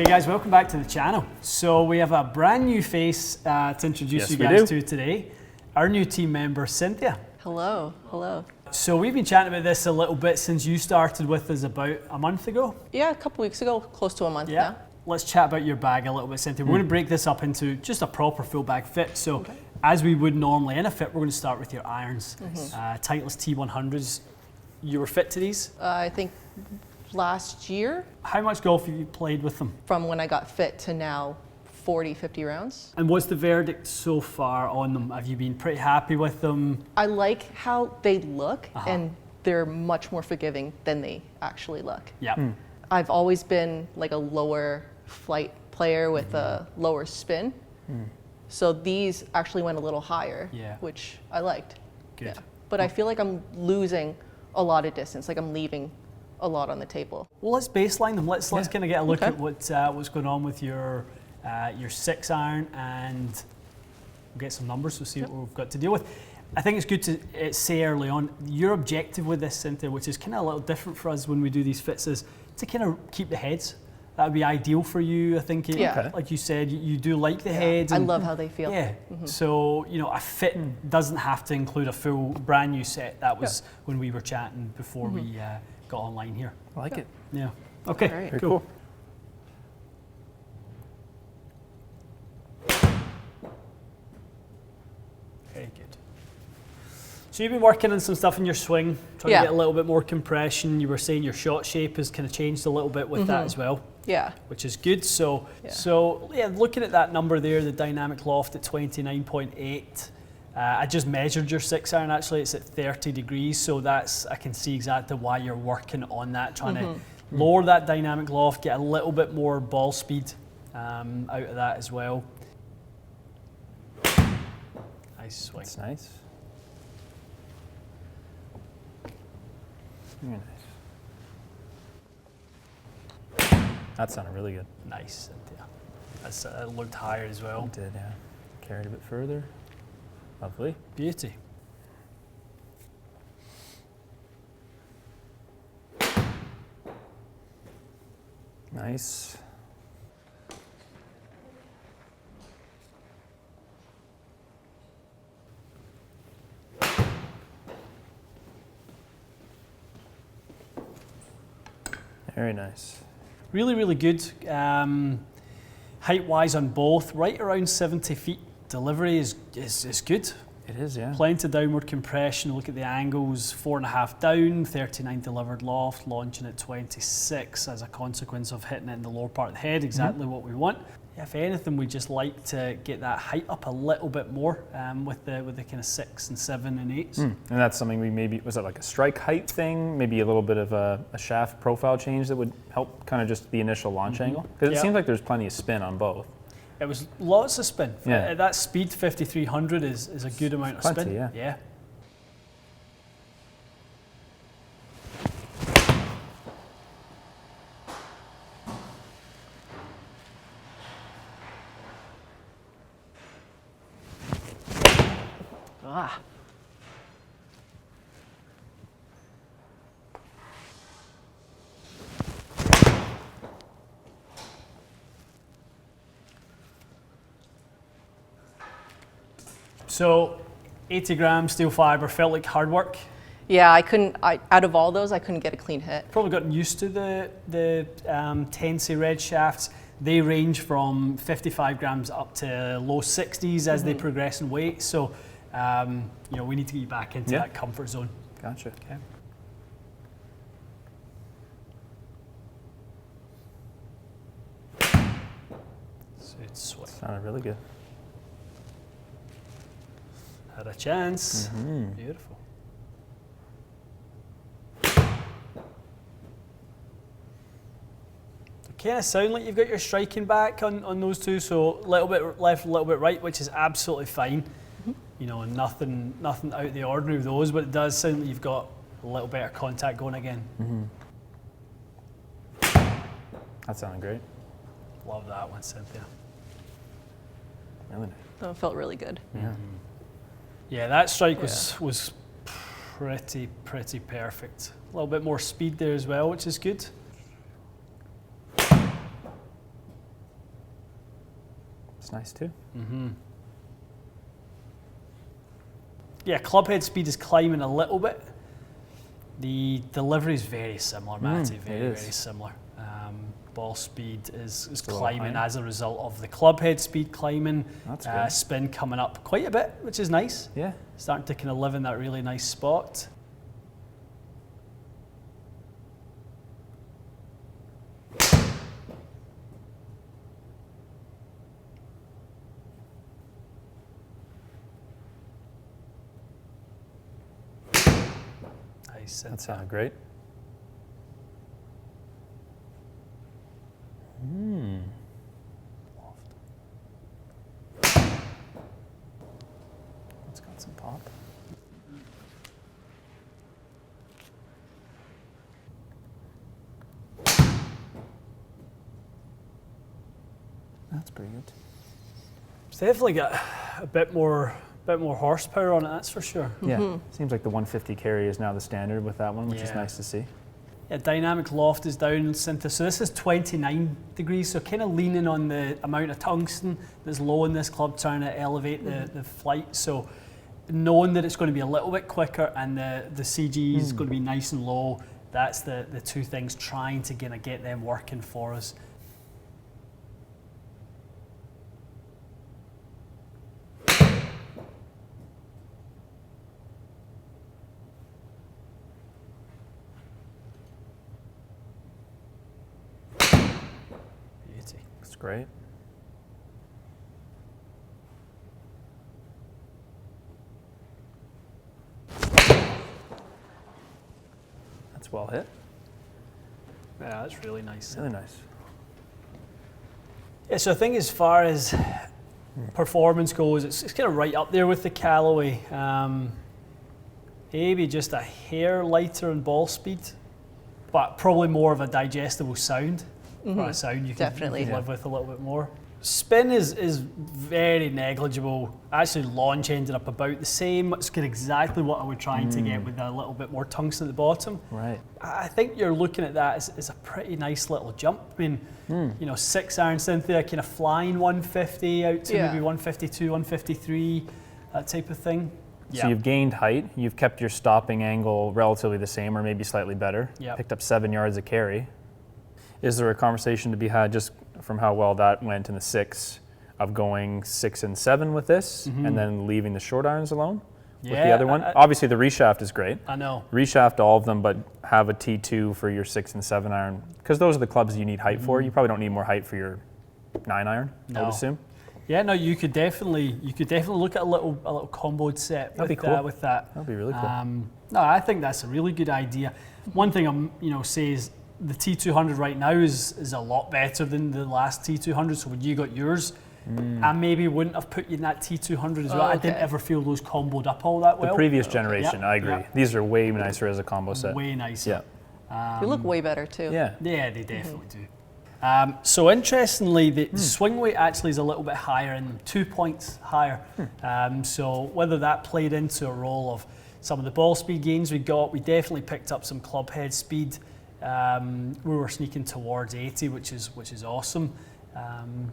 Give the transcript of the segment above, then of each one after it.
Okay guys, welcome back to the channel. So we have a brand new face to introduce you guys to today. Our new team member, Cynthia. Hello, hello. So we've been chatting about this a little bit since you started with us about a month ago. Yeah, a couple weeks ago, close to a month now. Let's chat about your bag a little bit, Cynthia. We're going to break this up into just a proper full bag fit. So as we would normally in a fit, we're going to start with your irons. Titleist T100s. You were fit to these? I think last year. How much golf have you played with them? From when I got fit to now, 40, 50 rounds. And what's the verdict so far on them? Have you been pretty happy with them? I like how they look and they're much more forgiving than they actually look. Yeah. I've always been like a lower flight player with a lower spin. So these actually went a little higher, which I liked. Good. Yeah. But I feel like I'm losing a lot of distance, like I'm leaving a lot on the table. Well, let's baseline them. Let's kind of get a look at what's going on with your 6-iron, and we'll get some numbers to see what we've got to deal with. I think it's good to say early on, your objective with this, Cynthia, which is kind of a little different for us when we do these fits, is to kind of keep the heads. That would be ideal for you, I think. Like you said, you do like the heads. I love how they feel. Yeah. So, you know, a fit doesn't have to include a full brand new set. That was when we were chatting before we got online here. I like it. Yeah. Okay, Very cool. Very good. So you've been working on some stuff in your swing, trying to get a little bit more compression. You were saying your shot shape has kind of changed a little bit with that as well. Yeah. Which is good. So, looking at that number there, the dynamic loft at 29.8. I just measured your 6-iron actually, it's at 30 degrees, so I can see exactly why you're working on that, trying to lower that dynamic loft, get a little bit more ball speed out of that as well. Nice swing. That's nice. Very nice. That sounded really good. Nice, Cynthia. That looked higher as well. It did, yeah. Carried a bit further. Lovely. Beauty. Nice. Very nice. Really, really good. Height-wise on both, right around 70 feet. Delivery is good. It is, yeah. Plenty of downward compression. Look at the angles, 4.5 down, 39 delivered loft, launching at 26 as a consequence of hitting it in the lower part of the head, exactly what we want. If anything, we just like to get that height up a little bit more with the kind of 6 and 7 and 8s. And that's something we maybe, was that like a strike height thing? Maybe a little bit of a shaft profile change that would help kind of just the initial launch angle? Because it seems like there's plenty of spin on both. It was lots of spin. At that speed, 5300 is a good amount of spin. Plenty, yeah. So 80 grams steel fiber felt like hard work. Yeah, out of all those, I couldn't get a clean hit. Probably gotten used to the Tensei red shafts. They range from 55 grams up to low 60s as they progress in weight. So, you know, we need to get you back into that comfort zone. Gotcha. Okay. Sweet swing. Sounded really good. Had a chance. Beautiful. Kind of sound like you've got your striking back on those two, so a little bit left, a little bit right, which is absolutely fine. You know, nothing out of the ordinary with those, but it does sound like you've got a little better contact going again. That sounded great. Love that one, Cynthia. Really nice. Oh, it felt really good. Yeah. Yeah, that strike was pretty perfect. A little bit more speed there as well, which is good. That's nice too. Yeah, club head speed is climbing a little bit. The delivery is very similar, Matty, very similar. Ball speed is climbing as a result of the club head speed climbing. That's spin coming up quite a bit, which is nice. Yeah. Starting to kind of live in that really nice spot. Nice. That sounded great. It's got some pop. That's pretty good. It's definitely got a bit more horsepower on it, that's for sure. Yeah, seems like the 150 carry is now the standard with that one, which is nice to see. Yeah, dynamic loft is down, Cynthia. So this is 29 degrees, so kind of leaning on the amount of tungsten that's low in this club, trying to elevate the flight. So knowing that it's going to be a little bit quicker and the CG is going to be nice and low, that's the two things, trying to kind of get them working for us. That's great. That's well hit. Yeah, that's really nice. Really nice. Yeah, so I think as far as performance goes, it's kind of right up there with the Callaway. Maybe just a hair lighter in ball speed, but probably more of a digestible sound. A sound you can live with a little bit more. Spin is very negligible. Actually, launch ended up about the same. It's got exactly what I was trying to get, with a little bit more tungsten at the bottom. Right. I think you're looking at that as a pretty nice little jump. I mean, 6-iron Cynthia kind of flying 150 out to maybe 152, 153, that type of thing. So you've gained height, you've kept your stopping angle relatively the same or maybe slightly better, picked up 7 yards of carry. Is there a conversation to be had just from how well that went in the 6 of going 6 and 7 with this and then leaving the short irons alone with the other one? Obviously the reshaft is great. I know. Reshaft all of them, but have a T2 for your 6 and 7 iron, because those are the clubs you need height for. You probably don't need more height for your 9 iron, I would assume. Yeah, no, you could definitely look at a little comboed set with that. That'd be really cool. No, I think that's a really good idea. One thing I'm say is the T200 right now is a lot better than the last T200. So when you got yours, I maybe wouldn't have put you in that T200 as well. I didn't ever feel those comboed up all that well. The previous generation, I agree. These are way nicer as a combo set. Way nicer. They look way better too. Yeah, they definitely do. So interestingly, the swing weight actually is a little bit higher, and 2 points higher. So whether that played into a role of some of the ball speed gains we got, we definitely picked up some club head speed. We were sneaking towards 80, which is awesome.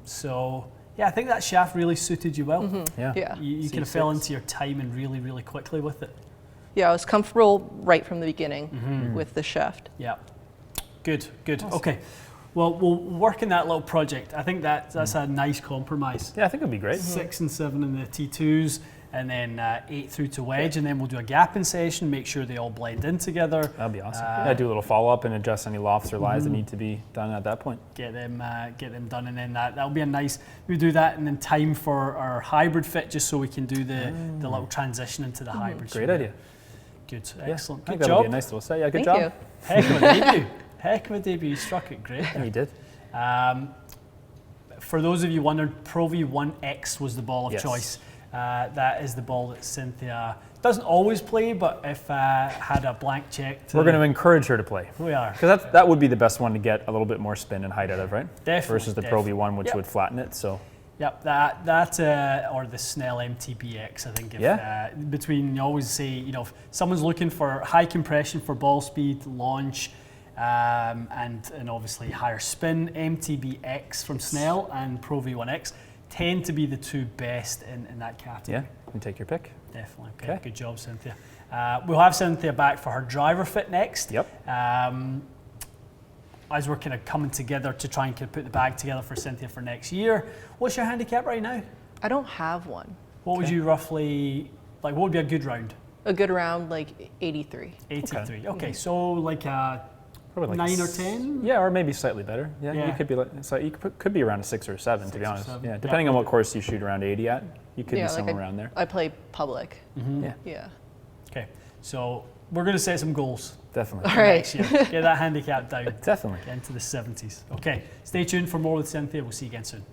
So yeah, I think that shaft really suited you well. You kind of fell into your timing really, really quickly with it. Yeah, I was comfortable right from the beginning with the shaft. Yeah, good. Awesome. Okay. Well, we'll work in that little project. I think that's a nice compromise. Yeah, I think it'd be great. 6 and 7 in the T2s, and then 8 through to wedge, and then we'll do a gapping session, make sure they all blend in together. That'd be awesome. Do a little follow-up and adjust any lofts or lies that need to be done at that point. Get them done, and then that'll be a nice, we do that and then time for our hybrid fit, just so we can do the little transition into the hybrid. Great idea. Good, excellent. I think good that'll job. be a nice little set. Yeah, good Thank job. you. Heck of a debut. Heck of a debut. You struck it great. Yeah, you did. For those of you wondering, Pro V1X was the ball of choice. That is the ball that Cynthia doesn't always play, but if had a blank check, we're going to encourage her to play. We are, because that would be the best one to get a little bit more spin and height out of, right? Definitely. Versus the Pro V1, which would flatten it. So. Yep, that or the Snell MTBX. I think if between, you always say, if someone's looking for high compression for ball speed, launch, and obviously higher spin, MTBX from Snell and Pro V1X tend to be the two best in that category. Yeah, you can take your pick. Definitely. Okay. Good job, Cynthia. We'll have Cynthia back for her driver fit next. Yep. As we're kind of coming together to try and kind of put the bag together for Cynthia for next year. What's your handicap right now? I don't have one. What would you roughly, like what would be a good round? A good round, like 83. 83. Okay, so like a probably 9 or 10? Yeah, or maybe slightly better. Yeah, you could be could be around a 6 or a 7 to be honest. Yeah, depending on what course you shoot around 80 at, you could be somewhere around there. I play public. Mm-hmm. Yeah. Okay, so we're going to set some goals. Definitely. All right. Next year. Get that handicap down. Definitely. Get into the 70s. Okay, stay tuned for more with Cynthia. We'll see you again soon.